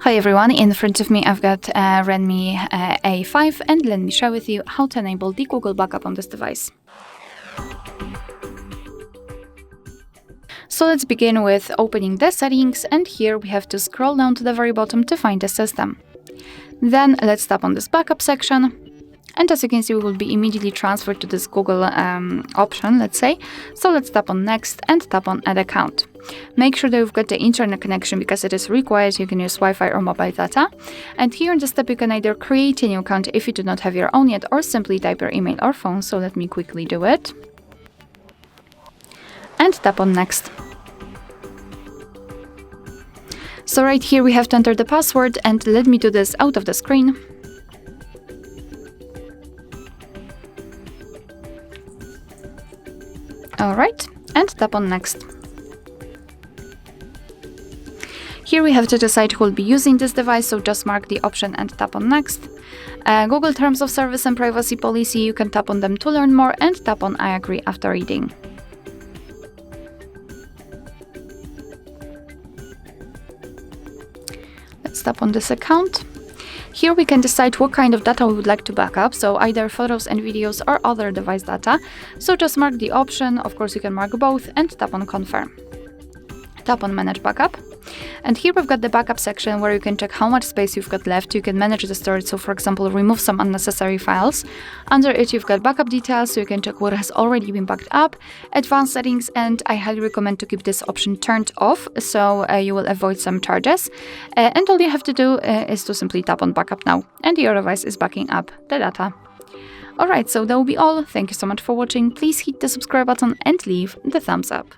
Hi everyone, in front of me I've got Redmi A5 and let me share with you how to enable the Google backup on this device. So let's begin with opening the settings, and here we have to scroll down to the very bottom to find the system. Then let's tap on this backup section. And as you can see, we will be immediately transferred to this Google option, let's say. So let's tap on next and tap on add account. Make sure that you've got the internet connection because it is required. You can use Wi-Fi or mobile data. And here in this step, you can either create a new account if you do not have your own yet, or simply type your email or phone. So let me quickly do it. And tap on next. So right here we have to enter the password, and let me do this out of the screen. Alright, and tap on next. Here we have to decide who will be using this device, so just mark the option and tap on next. Google Terms of Service and Privacy Policy, you can tap on them to learn more and tap on I agree after reading. Let's tap on this account. Here we can decide what kind of data we would like to back up, so either photos and videos or other device data. So just mark the option, of course you can mark both, and tap on confirm. Tap on manage backup. And here we've got the backup section where you can check how much space you've got left. You can manage the storage, so for example, remove some unnecessary files. Under it, you've got backup details, so you can check what has already been backed up, advanced settings, and I highly recommend to keep this option turned off, so you will avoid some charges. And all you have to do is to simply tap on backup now, and your device is backing up the data. Alright, so that will be all. Thank you so much for watching. Please hit the subscribe button and leave the thumbs up.